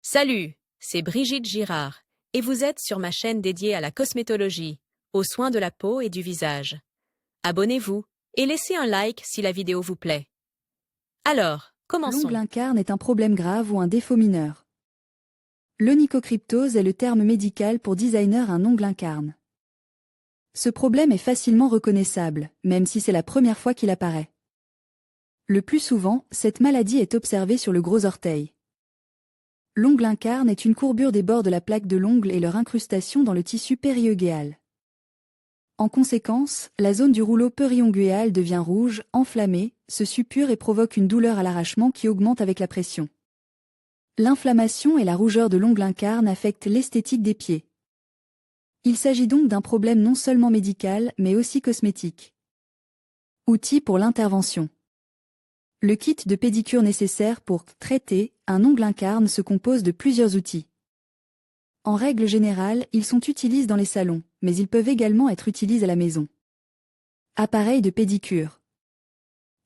Salut, c'est Brigitte Girard, et vous êtes sur ma chaîne dédiée à la cosmétologie, aux soins de la peau et du visage. Abonnez-vous et laissez un like si la vidéo vous plaît. Alors, L'ongle commençons. incarne est un problème grave ou un défaut mineur. L'onychocryptose est le terme médical pour designer un ongle incarne. Ce problème est facilement reconnaissable, même si c'est la première fois qu'il apparaît. Le plus souvent, cette maladie est observée sur le gros orteil. L'ongle incarne est une courbure des bords de la plaque de l'ongle et leur incrustation dans le tissu périunguéal. En conséquence, la zone du rouleau périunguéal devient rouge, enflammée, se suppure et provoque une douleur à l'arrachement qui augmente avec la pression. L'inflammation et la rougeur de l'ongle incarne affectent l'esthétique des pieds. Il s'agit donc d'un problème non seulement médical, mais aussi cosmétique. Outils pour l'intervention. Le kit de pédicure nécessaire pour traiter un ongle incarne se compose de plusieurs outils. En règle générale, ils sont utilisés dans les salons, mais ils peuvent également être utilisés à la maison. Appareil de pédicure.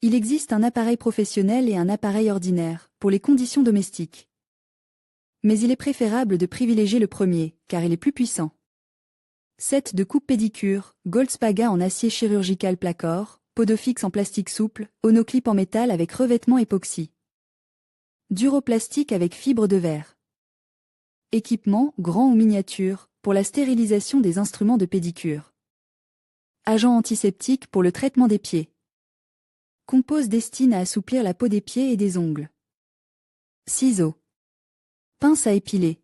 Il existe un appareil professionnel et un appareil ordinaire, pour les conditions domestiques. Mais il est préférable de privilégier le premier, car il est plus puissant. Set de coupe pédicure, Goldspaga en acier chirurgical Placor, Podofix en plastique souple, Onoclip en métal avec revêtement époxy. Duroplastique avec fibre de verre. Équipement, grand ou miniature, pour la stérilisation des instruments de pédicure. Agent antiseptique pour le traitement des pieds. Compose destine à assouplir la peau des pieds et des ongles. Ciseaux. Pince à épiler.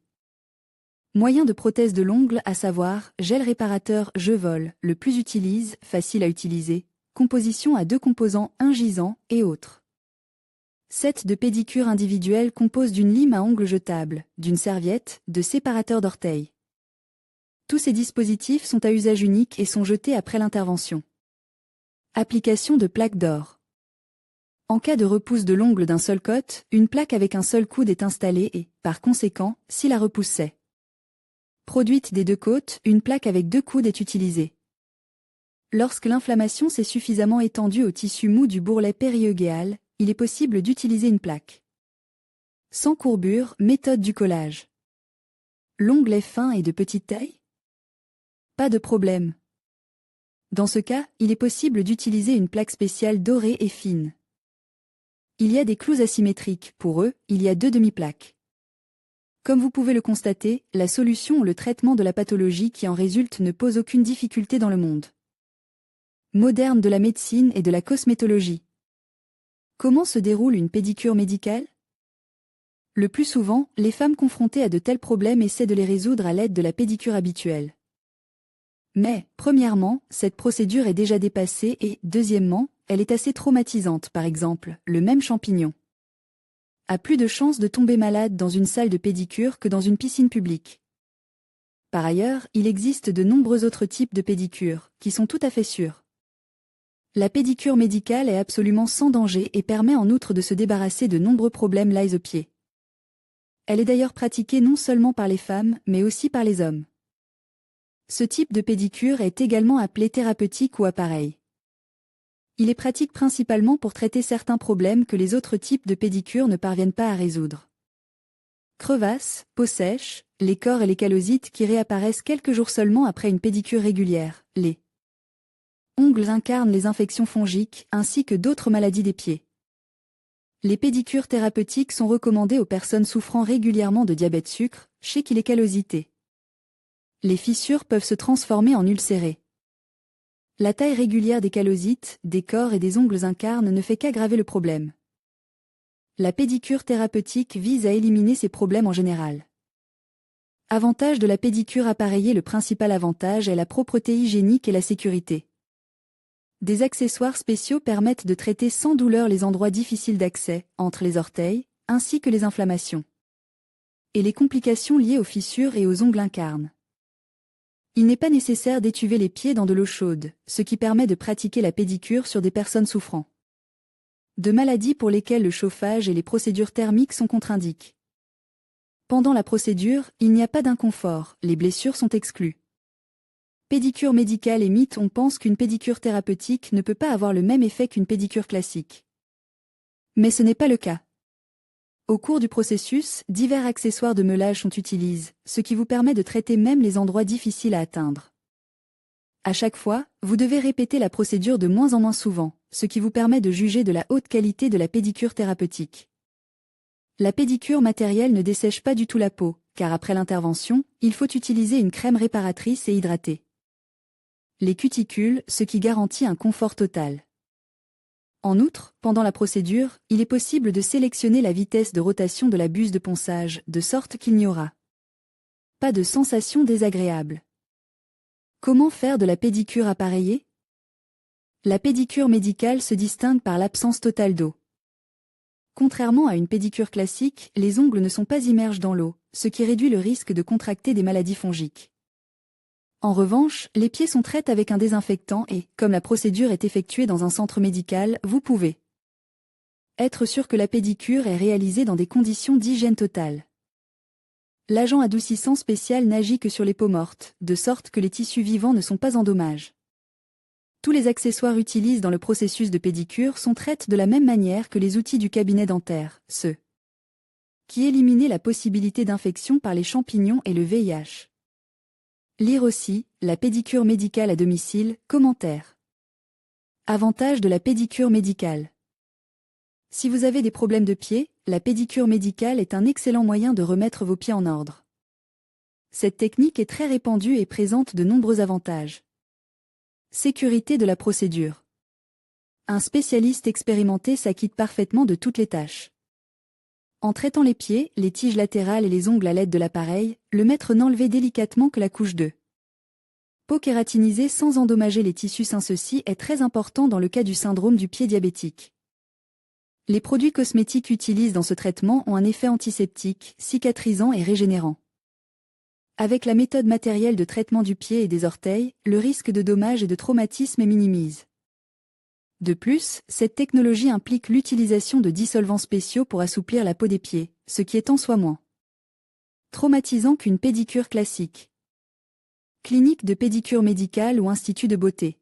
Moyen de prothèse de l'ongle, à savoir, gel réparateur Je-Vol, le plus utilise, facile à utiliser, composition à 2 composants, un gisant, et autres. Set de pédicure individuelle compose d'une lime à ongles jetable, d'une serviette, de séparateurs d'orteils. Tous ces dispositifs sont à usage unique et sont jetés après l'intervention. Application de plaque d'or. En cas de repousse de l'ongle d'un seul côté, une plaque avec un seul coude est installée et, par conséquent, si la repousse c'est produite des 2 côtes, une plaque avec 2 coudes est utilisée. Lorsque l'inflammation s'est suffisamment étendue au tissu mou du bourrelet périunguéal, il est possible d'utiliser une plaque. Sans courbure, méthode du collage. L'ongle est fin et de petite taille? Pas de problème. Dans ce cas, il est possible d'utiliser une plaque spéciale dorée et fine. Il y a des clous asymétriques, pour eux, il y a 2 demi-plaques. Comme vous pouvez le constater, la solution ou le traitement de la pathologie qui en résulte ne pose aucune difficulté dans le monde moderne de la médecine et de la cosmétologie. Comment se déroule une pédicure médicale? Le plus souvent, les femmes confrontées à de tels problèmes essaient de les résoudre à l'aide de la pédicure habituelle. Mais, premièrement, cette procédure est déjà dépassée et, deuxièmement, elle est assez traumatisante, par exemple, le même champignon a plus de chances de tomber malade dans une salle de pédicure que dans une piscine publique. Par ailleurs, il existe de nombreux autres types de pédicure, qui sont tout à fait sûrs. La pédicure médicale est absolument sans danger et permet en outre de se débarrasser de nombreux problèmes liés aux pieds. Elle est d'ailleurs pratiquée non seulement par les femmes, mais aussi par les hommes. Ce type de pédicure est également appelé thérapeutique ou appareil. Il est pratique principalement pour traiter certains problèmes que les autres types de pédicure ne parviennent pas à résoudre. Crevasses, peau sèche, les cores et les callosites qui réapparaissent quelques jours seulement après une pédicure régulière, les ongles incarnent les infections fongiques ainsi que d'autres maladies des pieds. Les pédicures thérapeutiques sont recommandées aux personnes souffrant régulièrement de diabète sucre, chez qui les callosités. Les fissures peuvent se transformer en ulcérées. La taille régulière des callosites, des cores et des ongles incarnes ne fait qu'aggraver le problème. La pédicure thérapeutique vise à éliminer ces problèmes en général. Avantage de la pédicure appareillée. Le principal avantage est la propreté hygiénique et la sécurité. Des accessoires spéciaux permettent de traiter sans douleur les endroits difficiles d'accès, entre les orteils, ainsi que les inflammations et les complications liées aux fissures et aux ongles incarnes. Il n'est pas nécessaire d'étuver les pieds dans de l'eau chaude, ce qui permet de pratiquer la pédicure sur des personnes souffrant de maladies pour lesquelles le chauffage et les procédures thermiques sont contre-indiquées. Pendant la procédure, il n'y a pas d'inconfort, les blessures sont exclues. Pédicure médicale et mythe. On pense qu'une pédicure thérapeutique ne peut pas avoir le même effet qu'une pédicure classique. Mais ce n'est pas le cas. Au cours du processus, divers accessoires de meulage sont utilisés, ce qui vous permet de traiter même les endroits difficiles à atteindre. À chaque fois, vous devez répéter la procédure de moins en moins souvent, ce qui vous permet de juger de la haute qualité de la pédicure thérapeutique. La pédicure matérielle ne dessèche pas du tout la peau, car après l'intervention, il faut utiliser une crème réparatrice et hydratée les cuticules, ce qui garantit un confort total. En outre, pendant la procédure, il est possible de sélectionner la vitesse de rotation de la buse de ponçage, de sorte qu'il n'y aura pas de sensation désagréable. Comment faire de la pédicure appareillée? La pédicure médicale se distingue par l'absence totale d'eau. Contrairement à une pédicure classique, les ongles ne sont pas immergés dans l'eau, ce qui réduit le risque de contracter des maladies fongiques. En revanche, les pieds sont traités avec un désinfectant et, comme la procédure est effectuée dans un centre médical, vous pouvez être sûr que la pédicure est réalisée dans des conditions d'hygiène totale. L'agent adoucissant spécial n'agit que sur les peaux mortes, de sorte que les tissus vivants ne sont pas endommagés. Tous les accessoires utilisés dans le processus de pédicure sont traités de la même manière que les outils du cabinet dentaire, ce qui élimine la possibilité d'infection par les champignons et le VIH. Lire aussi, la pédicure médicale à domicile, commentaire. Avantages de la pédicure médicale. Si vous avez des problèmes de pieds, la pédicure médicale est un excellent moyen de remettre vos pieds en ordre. Cette technique est très répandue et présente de nombreux avantages. Sécurité de la procédure. Un spécialiste expérimenté s'acquitte parfaitement de toutes les tâches. En traitant les pieds, les tiges latérales et les ongles à l'aide de l'appareil, le maître n'enlevait délicatement que la couche de peau kératinisée sans endommager les tissus sains. Ceci est très important dans le cas du syndrome du pied diabétique. Les produits cosmétiques utilisés dans ce traitement ont un effet antiseptique, cicatrisant et régénérant. Avec la méthode matérielle de traitement du pied et des orteils, le risque de dommages et de traumatisme est minimisé. De plus, cette technologie implique l'utilisation de dissolvants spéciaux pour assouplir la peau des pieds, ce qui est en soi moins traumatisant qu'une pédicure classique. Clinique de pédicure médicale ou institut de beauté.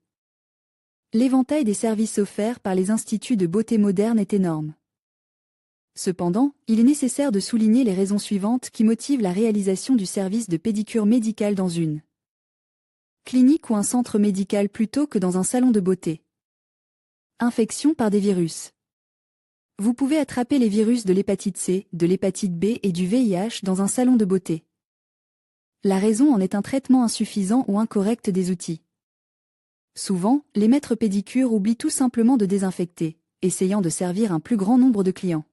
L'éventail des services offerts par les instituts de beauté modernes est énorme. Cependant, il est nécessaire de souligner les raisons suivantes qui motivent la réalisation du service de pédicure médicale dans une clinique ou un centre médical plutôt que dans un salon de beauté. Infection par des virus. Vous pouvez attraper les virus de l'hépatite C, de l'hépatite B et du VIH dans un salon de beauté. La raison en est un traitement insuffisant ou incorrect des outils. Souvent, les maîtres pédicures oublient tout simplement de désinfecter, essayant de servir un plus grand nombre de clients.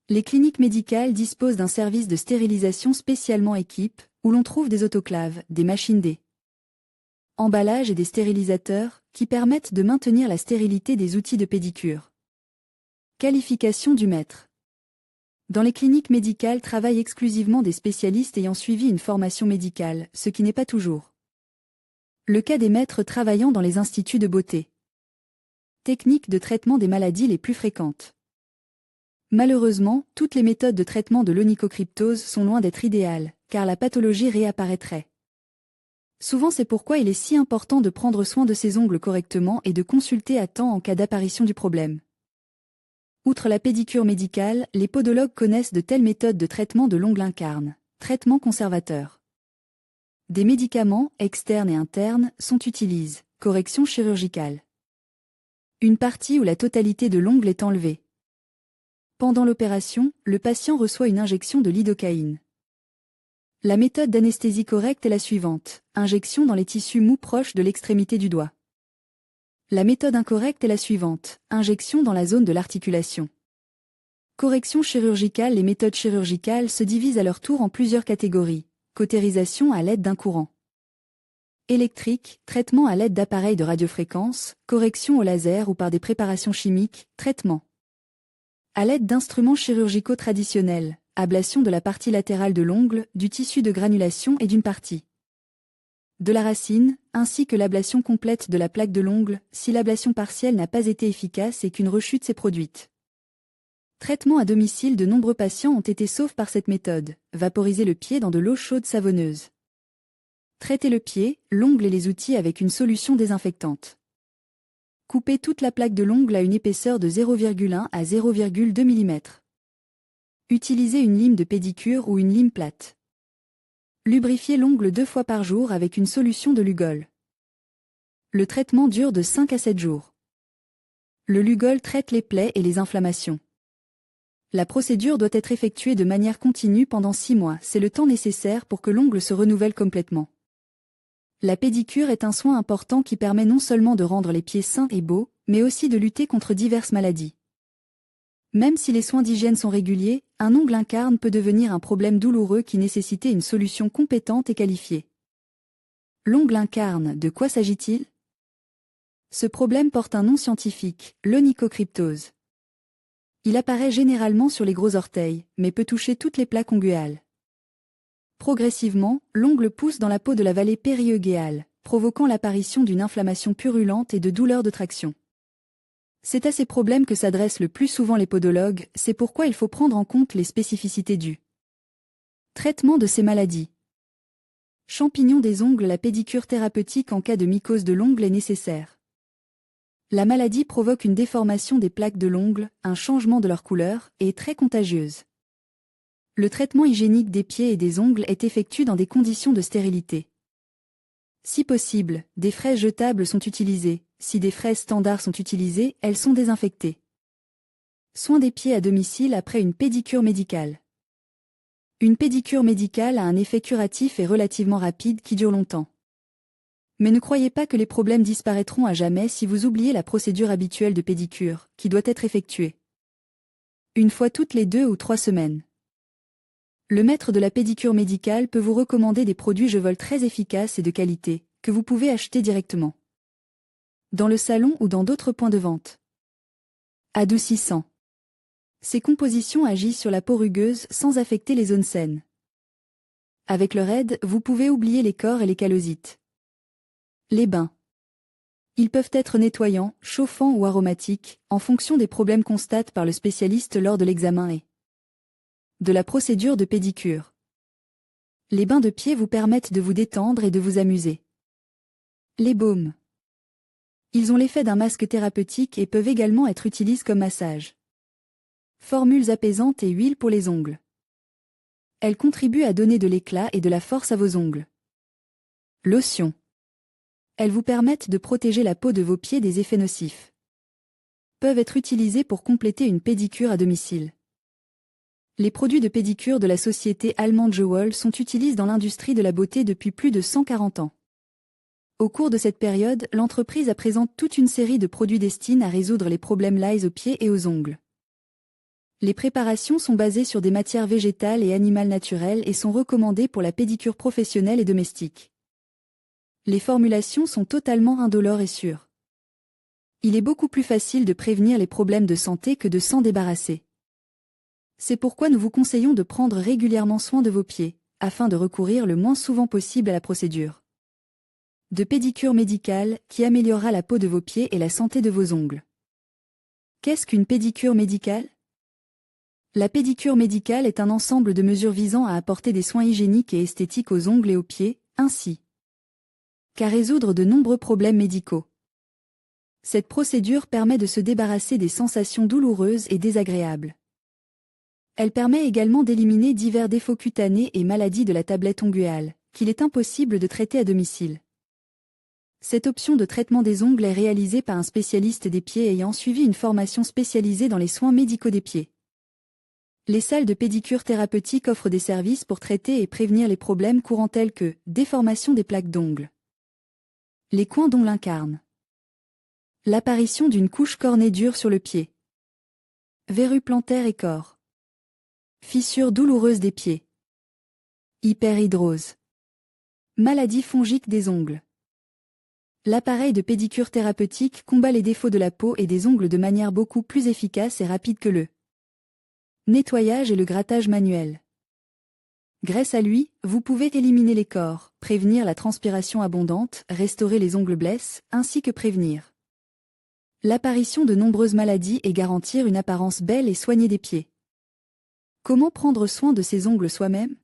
Les cliniques médicales disposent d'un service de stérilisation spécialement équipé, où l'on trouve des autoclaves, des machines d'emballage et des stérilisateurs, qui permettent de maintenir la stérilité des outils de pédicure. Qualification du maître. Dans les cliniques médicales travaillent exclusivement des spécialistes ayant suivi une formation médicale, ce qui n'est pas toujours le cas des maîtres travaillant dans les instituts de beauté. Techniques de traitement des maladies les plus fréquentes. Malheureusement, toutes les méthodes de traitement de l'onychocryptose sont loin d'être idéales, car la pathologie réapparaîtrait. Souvent c'est pourquoi il est si important de prendre soin de ses ongles correctement et de consulter à temps en cas d'apparition du problème. Outre la pédicure médicale, les podologues connaissent de telles méthodes de traitement de l'ongle incarne. Traitement conservateur. Des médicaments, externes et internes, sont utilisés. Correction chirurgicale. Une partie ou la totalité de l'ongle est enlevée. Pendant l'opération, le patient reçoit une injection de lidocaïne. La méthode d'anesthésie correcte est la suivante. Injection dans les tissus mous proches de l'extrémité du doigt. La méthode incorrecte est la suivante. Injection dans la zone de l'articulation. Correction chirurgicale. Les méthodes chirurgicales se divisent à leur tour en plusieurs catégories. Cautérisation à l'aide d'un courant électrique, traitement à l'aide d'appareils de radiofréquence, correction au laser ou par des préparations chimiques, traitement à l'aide d'instruments chirurgicaux traditionnels, ablation de la partie latérale de l'ongle, du tissu de granulation et d'une partie de la racine, ainsi que l'ablation complète de la plaque de l'ongle, si l'ablation partielle n'a pas été efficace et qu'une rechute s'est produite. Traitement à domicile. De nombreux patients ont été saufs par cette méthode. Vaporiser le pied dans de l'eau chaude savonneuse. Traiter le pied, l'ongle et les outils avec une solution désinfectante. Couper toute la plaque de l'ongle à une épaisseur de 0,1 à 0,2 mm. Utilisez une lime de pédicure ou une lime plate. Lubrifiez l'ongle 2 fois par jour avec une solution de Lugol. Le traitement dure de 5 à 7 jours. Le Lugol traite les plaies et les inflammations. La procédure doit être effectuée de manière continue pendant 6 mois, c'est le temps nécessaire pour que l'ongle se renouvelle complètement. La pédicure est un soin important qui permet non seulement de rendre les pieds sains et beaux, mais aussi de lutter contre diverses maladies. Même si les soins d'hygiène sont réguliers, un ongle incarne peut devenir un problème douloureux qui nécessitait une solution compétente et qualifiée. L'ongle incarne, de quoi s'agit-il? Ce problème porte un nom scientifique, l'onychocryptose. Il apparaît généralement sur les gros orteils, mais peut toucher toutes les plaques onguéales. Progressivement, l'ongle pousse dans la peau de la vallée périœugéale, provoquant l'apparition d'une inflammation purulente et de douleurs de traction. C'est à ces problèmes que s'adressent le plus souvent les podologues, c'est pourquoi il faut prendre en compte les spécificités du traitement de ces maladies. Champignon des ongles. La pédicure thérapeutique en cas de mycose de l'ongle est nécessaire. La maladie provoque une déformation des plaques de l'ongle, un changement de leur couleur, et est très contagieuse. Le traitement hygiénique des pieds et des ongles est effectué dans des conditions de stérilité. Si possible, des fraises jetables sont utilisées. Si des fraises standards sont utilisées, elles sont désinfectées. Soins des pieds à domicile après une pédicure médicale. Une pédicure médicale a un effet curatif et relativement rapide qui dure longtemps. Mais ne croyez pas que les problèmes disparaîtront à jamais si vous oubliez la procédure habituelle de pédicure, qui doit être effectuée une fois toutes les 2 ou 3 semaines. Le maître de la pédicure médicale peut vous recommander des produits Jevol très efficaces et de qualité, que vous pouvez acheter directement dans le salon ou dans d'autres points de vente. Adoucissant. Ces compositions agissent sur la peau rugueuse sans affecter les zones saines. Avec leur aide, vous pouvez oublier les cors et les callosites. Les bains. Ils peuvent être nettoyants, chauffants ou aromatiques, en fonction des problèmes constatés par le spécialiste lors de l'examen et de la procédure de pédicure. Les bains de pied vous permettent de vous détendre et de vous amuser. Les baumes. Ils ont l'effet d'un masque thérapeutique et peuvent également être utilisés comme massage. Formules apaisantes et huiles pour les ongles. Elles contribuent à donner de l'éclat et de la force à vos ongles. Lotions. Elles vous permettent de protéger la peau de vos pieds des effets nocifs. Peuvent être utilisées pour compléter une pédicure à domicile. Les produits de pédicure de la société allemande Jewel sont utilisés dans l'industrie de la beauté depuis plus de 140 ans. Au cours de cette période, l'entreprise a présenté toute une série de produits destinés à résoudre les problèmes liés aux pieds et aux ongles. Les préparations sont basées sur des matières végétales et animales naturelles et sont recommandées pour la pédicure professionnelle et domestique. Les formulations sont totalement indolores et sûres. Il est beaucoup plus facile de prévenir les problèmes de santé que de s'en débarrasser. C'est pourquoi nous vous conseillons de prendre régulièrement soin de vos pieds, afin de recourir le moins souvent possible à la procédure de pédicure médicale qui améliorera la peau de vos pieds et la santé de vos ongles. Qu'est-ce qu'une pédicure médicale? La pédicure médicale est un ensemble de mesures visant à apporter des soins hygiéniques et esthétiques aux ongles et aux pieds, ainsi qu'à résoudre de nombreux problèmes médicaux. Cette procédure permet de se débarrasser des sensations douloureuses et désagréables. Elle permet également d'éliminer divers défauts cutanés et maladies de la tablette onguéale, qu'il est impossible de traiter à domicile. Cette option de traitement des ongles est réalisée par un spécialiste des pieds ayant suivi une formation spécialisée dans les soins médicaux des pieds. Les salles de pédicure thérapeutique offrent des services pour traiter et prévenir les problèmes courants tels que déformation des plaques d'ongles. Les coins d'ongles incarnent l'apparition d'une couche cornée dure sur le pied. Verrues plantaires et corps. Fissures douloureuses des pieds. Hyperhidrose. Maladie fongique des ongles. L'appareil de pédicure thérapeutique combat les défauts de la peau et des ongles de manière beaucoup plus efficace et rapide que le nettoyage et le grattage manuel. Grâce à lui, vous pouvez éliminer les cors, prévenir la transpiration abondante, restaurer les ongles blesses, ainsi que prévenir l'apparition de nombreuses maladies et garantir une apparence belle et soignée des pieds. Comment prendre soin de ses ongles soi-même?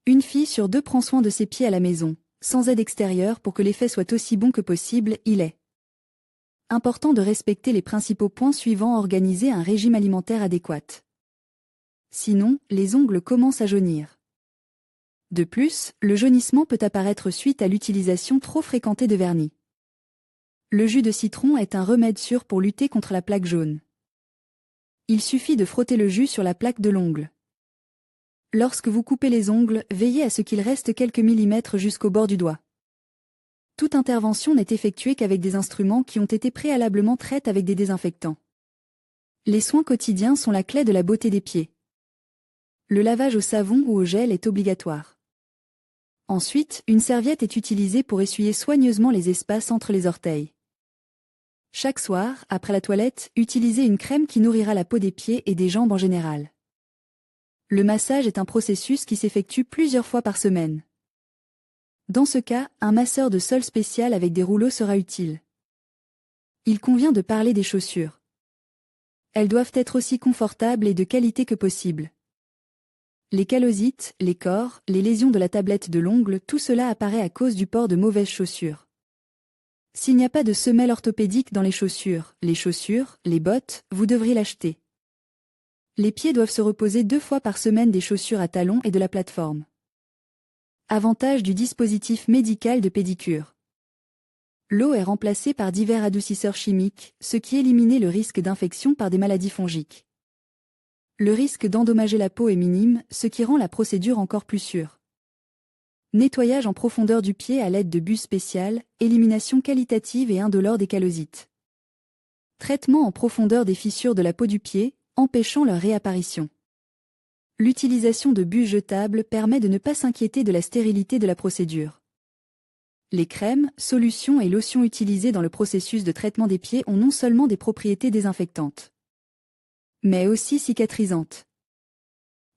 Une fille sur 2 prend soin de ses pieds à la maison, sans aide extérieure pour que l'effet soit aussi bon que possible. Il est important de respecter les principaux points suivants. Organiser un régime alimentaire adéquat. sinon, les ongles commencent à jaunir. De plus, le jaunissement peut apparaître suite à l'utilisation trop fréquentée de vernis. Le jus de citron est un remède sûr pour lutter contre la plaque jaune. Il suffit de frotter le jus sur la plaque de l'ongle. Lorsque vous coupez les ongles, veillez à ce qu'il reste quelques millimètres jusqu'au bord du doigt. Toute intervention n'est effectuée qu'avec des instruments qui ont été préalablement traités avec des désinfectants. Les soins quotidiens sont la clé de la beauté des pieds. Le lavage au savon ou au gel est obligatoire. Ensuite, une serviette est utilisée pour essuyer soigneusement les espaces entre les orteils. Chaque soir, après la toilette, utilisez une crème qui nourrira la peau des pieds et des jambes en général. Le massage est un processus qui s'effectue plusieurs fois par semaine. Dans ce cas, un masseur de sol spécial avec des rouleaux sera utile. Il convient de parler des chaussures. Elles doivent être aussi confortables et de qualité que possible. Les callosites, les cors, les lésions de la tablette de l'ongle, tout cela apparaît à cause du port de mauvaises chaussures. S'il n'y a pas de semelle orthopédique dans les chaussures, les bottes, vous devriez l'acheter. Les pieds doivent se reposer 2 fois par semaine des chaussures à talons et de la plateforme. Avantage du dispositif médical de pédicure. L'eau est remplacée par divers adoucisseurs chimiques, ce qui élimine le risque d'infection par des maladies fongiques. Le risque d'endommager la peau est minime, ce qui rend la procédure encore plus sûre. Nettoyage en profondeur du pied à l'aide de bus spéciales, élimination qualitative et indolore des callosites. Traitement en profondeur des fissures de la peau du pied, empêchant leur réapparition. L'utilisation de bus jetables permet de ne pas s'inquiéter de la stérilité de la procédure. Les crèmes, solutions et lotions utilisées dans le processus de traitement des pieds ont non seulement des propriétés désinfectantes, mais aussi cicatrisantes.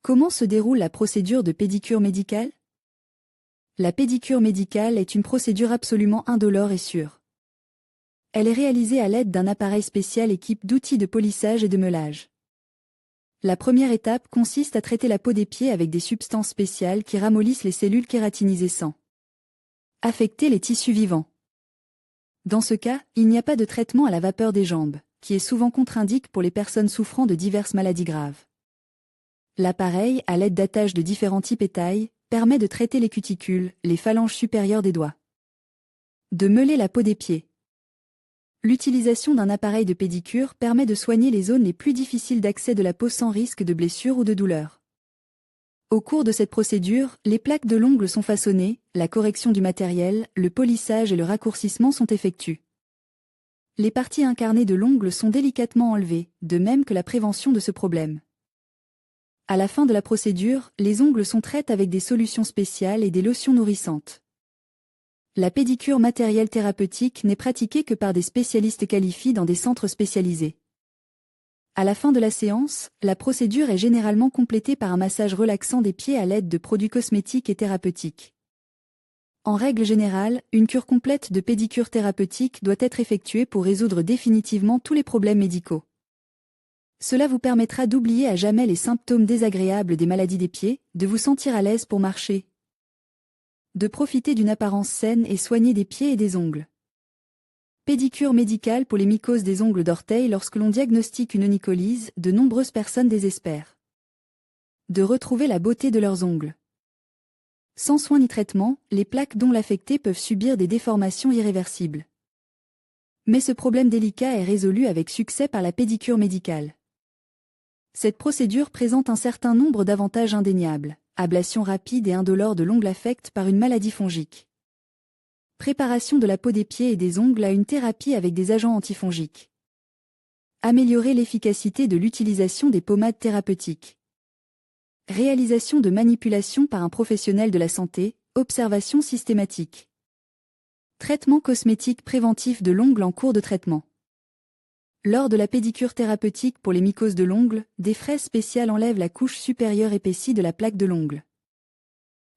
Comment se déroule la procédure de pédicure médicale? La pédicure médicale est une procédure absolument indolore et sûre. Elle est réalisée à l'aide d'un appareil spécial équipe d'outils de polissage et de meulage. La première étape consiste à traiter la peau des pieds avec des substances spéciales qui ramollissent les cellules kératinisées sans affecter les tissus vivants. Dans ce cas, il n'y a pas de traitement à la vapeur des jambes, qui est souvent contre-indiqué pour les personnes souffrant de diverses maladies graves. L'appareil, à l'aide d'attaches de différents types et tailles, permet de traiter les cuticules, les phalanges supérieures des doigts. De meuler la peau des pieds. L'utilisation d'un appareil de pédicure permet de soigner les zones les plus difficiles d'accès de la peau sans risque de blessure ou de douleur. Au cours de cette procédure, les plaques de l'ongle sont façonnées, la correction du matériel, le polissage et le raccourcissement sont effectués. Les parties incarnées de l'ongle sont délicatement enlevées, de même que la prévention de ce problème. À la fin de la procédure, les ongles sont traités avec des solutions spéciales et des lotions nourrissantes. La pédicure matérielle thérapeutique n'est pratiquée que par des spécialistes qualifiés dans des centres spécialisés. À la fin de la séance, la procédure est généralement complétée par un massage relaxant des pieds à l'aide de produits cosmétiques et thérapeutiques. En règle générale, une cure complète de pédicure thérapeutique doit être effectuée pour résoudre définitivement tous les problèmes médicaux. Cela vous permettra d'oublier à jamais les symptômes désagréables des maladies des pieds, de vous sentir à l'aise pour marcher, de profiter d'une apparence saine et soignée des pieds et des ongles. Pédicure médicale pour les mycoses des ongles d'orteil. Lorsque l'on diagnostique une onycholyse, de nombreuses personnes désespèrent de retrouver la beauté de leurs ongles. Sans soin ni traitement, les plaques d'ongles affectées peuvent subir des déformations irréversibles. Mais ce problème délicat est résolu avec succès par la pédicure médicale. Cette procédure présente un certain nombre d'avantages indéniables. Ablation rapide et indolore de l'ongle affecté par une maladie fongique. Préparation de la peau des pieds et des ongles à une thérapie avec des agents antifongiques. Améliorer l'efficacité de l'utilisation des pommades thérapeutiques. Réalisation de manipulations par un professionnel de la santé, observation systématique. Traitement cosmétique préventif de l'ongle en cours de traitement. Lors de la pédicure thérapeutique pour les mycoses de l'ongle, des fraises spéciales enlèvent la couche supérieure épaissie de la plaque de l'ongle.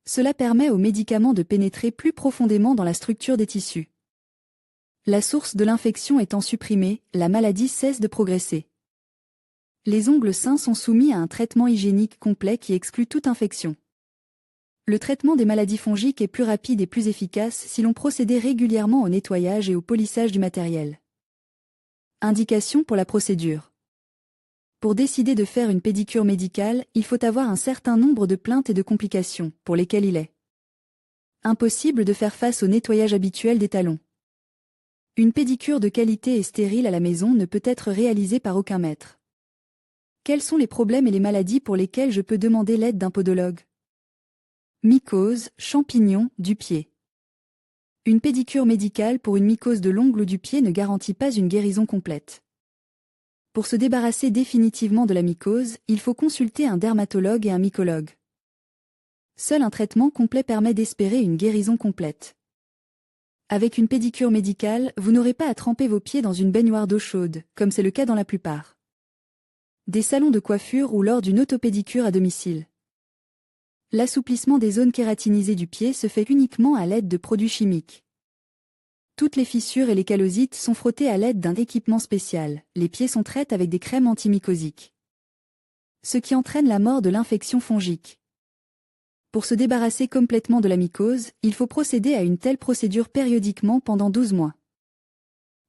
Cela permet aux médicaments de pénétrer plus profondément dans la structure des tissus. La source de l'infection étant supprimée, la maladie cesse de progresser. Les ongles sains sont soumis à un traitement hygiénique complet qui exclut toute infection. Le traitement des maladies fongiques est plus rapide et plus efficace si l'on procédait régulièrement au nettoyage et au polissage du matériel. Indication pour la procédure. Pour décider de faire une pédicure médicale, il faut avoir un certain nombre de plaintes et de complications, pour lesquelles il est impossible de faire face au nettoyage habituel des talons. Une pédicure de qualité et stérile à la maison ne peut être réalisée par aucun maître. Quels sont les problèmes et les maladies pour lesquels je peux demander l'aide d'un podologue? Mycose, champignons, du pied. Une pédicure médicale pour une mycose de l'ongle ou du pied ne garantit pas une guérison complète. Pour se débarrasser définitivement de la mycose, il faut consulter un dermatologue et un mycologue. Seul un traitement complet permet d'espérer une guérison complète. Avec une pédicure médicale, vous n'aurez pas à tremper vos pieds dans une baignoire d'eau chaude, comme c'est le cas dans la plupart des salons de coiffure ou lors d'une autopédicure à domicile. L'assouplissement des zones kératinisées du pied se fait uniquement à l'aide de produits chimiques. Toutes les fissures et les callosites sont frottées à l'aide d'un équipement spécial. Les pieds sont traités avec des crèmes antimycosiques, ce qui entraîne la mort de l'infection fongique. Pour se débarrasser complètement de la mycose, il faut procéder à une telle procédure périodiquement pendant 12 mois.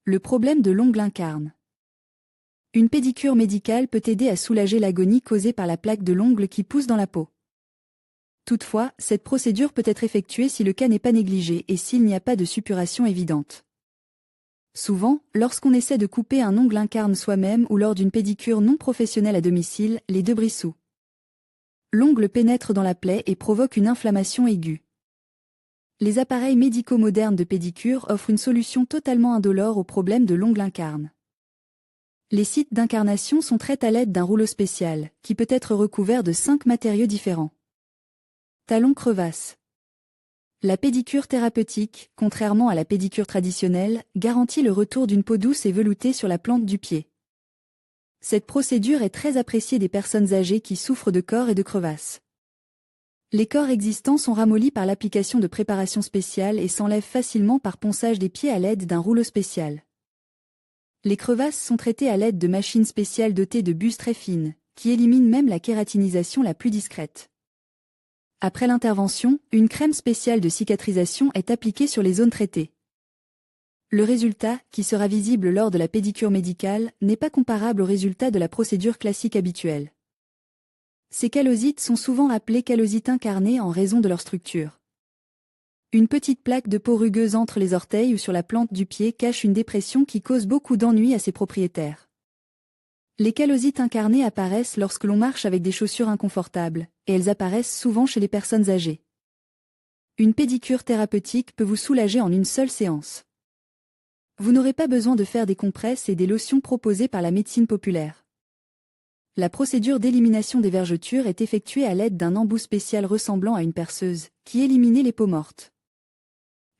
Le problème de l'ongle incarne. Une pédicure médicale peut aider à soulager l'agonie causée par la plaque de l'ongle qui pousse dans la peau. Toutefois, cette procédure peut être effectuée si le cas n'est pas négligé et s'il n'y a pas de suppuration évidente. Souvent, lorsqu'on essaie de couper un ongle incarne soi-même ou lors d'une pédicure non professionnelle à domicile, les débris sous l'ongle pénètre dans la plaie et provoque une inflammation aiguë. Les appareils médicaux modernes de pédicure offrent une solution totalement indolore au problème de l'ongle incarne. Les sites d'incarnation sont traités à l'aide d'un rouleau spécial, qui peut être recouvert de 5 matériaux différents. Talon crevasse. La pédicure thérapeutique, contrairement à la pédicure traditionnelle, garantit le retour d'une peau douce et veloutée sur la plante du pied. Cette procédure est très appréciée des personnes âgées qui souffrent de cors et de crevasses. Les cors existants sont ramollis par l'application de préparations spéciales et s'enlèvent facilement par ponçage des pieds à l'aide d'un rouleau spécial. Les crevasses sont traitées à l'aide de machines spéciales dotées de buses très fines, qui éliminent même la kératinisation la plus discrète. Après l'intervention, une crème spéciale de cicatrisation est appliquée sur les zones traitées. Le résultat, qui sera visible lors de la pédicure médicale, n'est pas comparable au résultat de la procédure classique habituelle. Ces callosites sont souvent appelés callosites incarnés en raison de leur structure. Une petite plaque de peau rugueuse entre les orteils ou sur la plante du pied cache une dépression qui cause beaucoup d'ennuis à ses propriétaires. Les callosites incarnés apparaissent lorsque l'on marche avec des chaussures inconfortables, et elles apparaissent souvent chez les personnes âgées. Une pédicure thérapeutique peut vous soulager en une seule séance. Vous n'aurez pas besoin de faire des compresses et des lotions proposées par la médecine populaire. La procédure d'élimination des vergetures est effectuée à l'aide d'un embout spécial ressemblant à une perceuse, qui élimine les peaux mortes.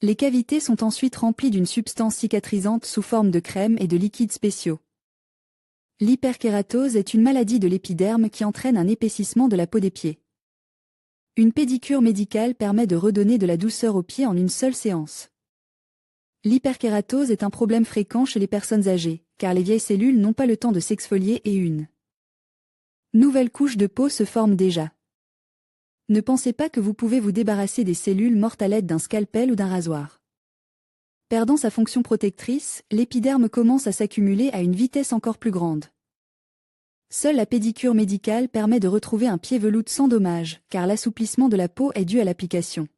Les cavités sont ensuite remplies d'une substance cicatrisante sous forme de crème et de liquides spéciaux. L'hyperkératose est une maladie de l'épiderme qui entraîne un épaississement de la peau des pieds. Une pédicure médicale permet de redonner de la douceur aux pieds en une seule séance. L'hyperkératose est un problème fréquent chez les personnes âgées, car les vieilles cellules n'ont pas le temps de s'exfolier et une nouvelle couche de peau se forme déjà. Ne pensez pas que vous pouvez vous débarrasser des cellules mortes à l'aide d'un scalpel ou d'un rasoir. Perdant sa fonction protectrice, l'épiderme commence à s'accumuler à une vitesse encore plus grande. Seule la pédicure médicale permet de retrouver un pied veloute sans dommage, car l'assouplissement de la peau est dû à l'application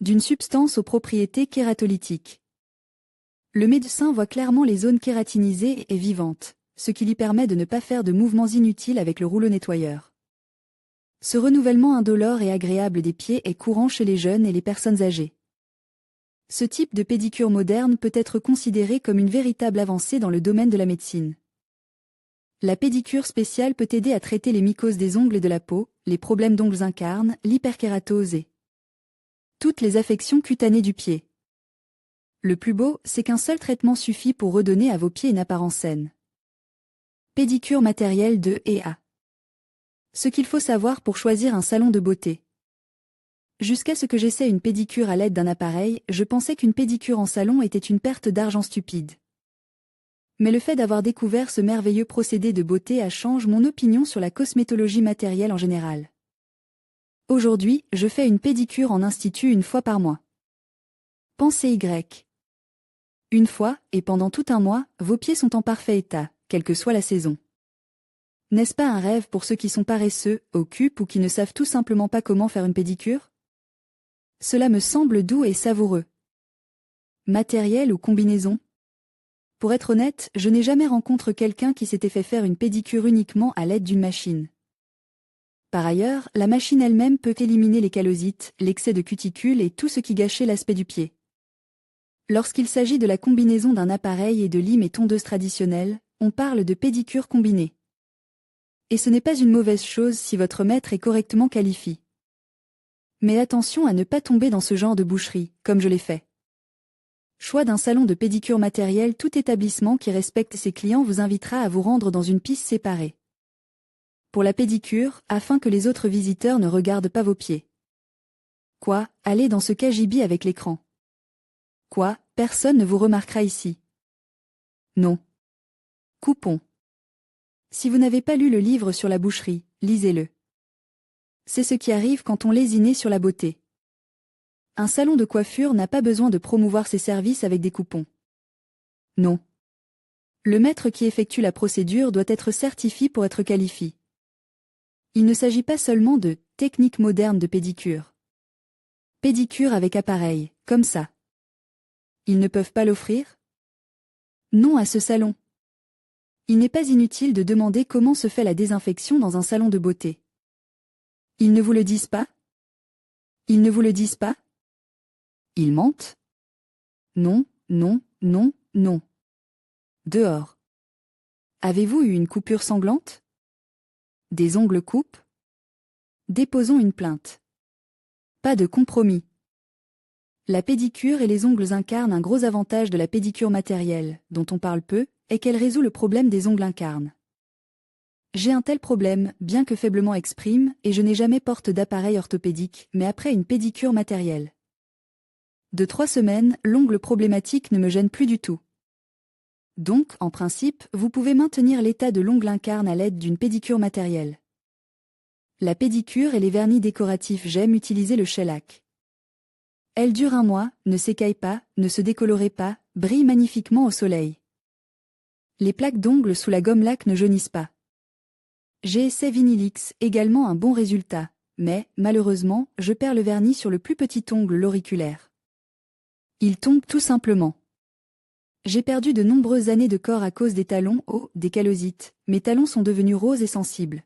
d'une substance aux propriétés kératolytiques. Le médecin voit clairement les zones kératinisées et vivantes, ce qui lui permet de ne pas faire de mouvements inutiles avec le rouleau nettoyeur. Ce renouvellement indolore et agréable des pieds est courant chez les jeunes et les personnes âgées. Ce type de pédicure moderne peut être considéré comme une véritable avancée dans le domaine de la médecine. La pédicure spéciale peut aider à traiter les mycoses des ongles et de la peau, les problèmes d'ongles incarnes, l'hyperkératose et toutes les affections cutanées du pied. Le plus beau, c'est qu'un seul traitement suffit pour redonner à vos pieds une apparence saine. Pédicure matérielle de E.A. Ce qu'il faut savoir pour choisir un salon de beauté. Jusqu'à ce que j'essaie une pédicure à l'aide d'un appareil, je pensais qu'une pédicure en salon était une perte d'argent stupide. Mais le fait d'avoir découvert ce merveilleux procédé de beauté a changé mon opinion sur la cosmétologie matérielle en général. Aujourd'hui, je fais une pédicure en institut une fois par mois. Pensez Y. Une fois, et pendant tout un mois, vos pieds sont en parfait état, quelle que soit la saison. N'est-ce pas un rêve pour ceux qui sont paresseux, occupent ou qui ne savent tout simplement pas comment faire une pédicure? Cela me semble doux et savoureux. Matériel ou combinaison? Pour être honnête, je n'ai jamais rencontré quelqu'un qui s'était fait faire une pédicure uniquement à l'aide d'une machine. Par ailleurs, la machine elle-même peut éliminer les callosites, l'excès de cuticule et tout ce qui gâchait l'aspect du pied. Lorsqu'il s'agit de la combinaison d'un appareil et de lime et tondeuse traditionnelle, on parle de pédicure combinée. Et ce n'est pas une mauvaise chose si votre maître est correctement qualifié. Mais attention à ne pas tomber dans ce genre de boucherie, comme je l'ai fait. Choix d'un salon de pédicure matériel. Tout établissement qui respecte ses clients vous invitera à vous rendre dans une piste séparée. Pour la pédicure, afin que les autres visiteurs ne regardent pas vos pieds. Quoi, allez dans ce cagibi avec l'écran. Quoi, personne ne vous remarquera ici. Non. Coupons. Si vous n'avez pas lu le livre sur la boucherie, lisez-le. C'est ce qui arrive quand on lésinait sur la beauté. Un salon de coiffure n'a pas besoin de promouvoir ses services avec des coupons. Non. Le maître qui effectue la procédure doit être certifié pour être qualifié. Il ne s'agit pas seulement de technique moderne de pédicure. Pédicure avec appareil, comme ça. Ils ne peuvent pas l'offrir? Non à ce salon. Il n'est pas inutile de demander comment se fait la désinfection dans un salon de beauté. Ils ne vous le disent pas? Ils ne vous le disent pas? Ils mentent? Non, non, non, non. Dehors. Avez-vous eu une coupure sanglante? Des ongles coupent? Déposons une plainte. Pas de compromis. La pédicure et les ongles incarnent un gros avantage de la pédicure matérielle, dont on parle peu, est qu'elle résout le problème des ongles incarnes. J'ai un tel problème, bien que faiblement exprime, et je n'ai jamais porté d'appareil orthopédique, mais après une pédicure matérielle. De 3 semaines, l'ongle problématique ne me gêne plus du tout. Donc, en principe, vous pouvez maintenir l'état de l'ongle incarne à l'aide d'une pédicure matérielle. La pédicure et les vernis décoratifs. J'aime utiliser le shellac. Elle dure 1 mois, ne s'écaille pas, ne se décolorait pas, brille magnifiquement au soleil. Les plaques d'ongles sous la gomme laque ne jaunissent pas. J'ai essayé Vinylix, également un bon résultat, mais, malheureusement, je perds le vernis sur le plus petit ongle, l'auriculaire. Il tombe tout simplement. J'ai perdu de nombreuses années de corps à cause des talons hauts, des callosites. Mes talons sont devenus roses et sensibles.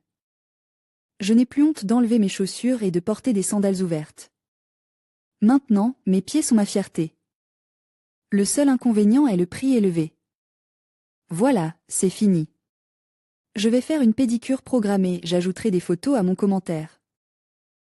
Je n'ai plus honte d'enlever mes chaussures et de porter des sandales ouvertes. Maintenant, mes pieds sont ma fierté. Le seul inconvénient est le prix élevé. Voilà, c'est fini. Je vais faire une pédicure programmée, j'ajouterai des photos à mon commentaire.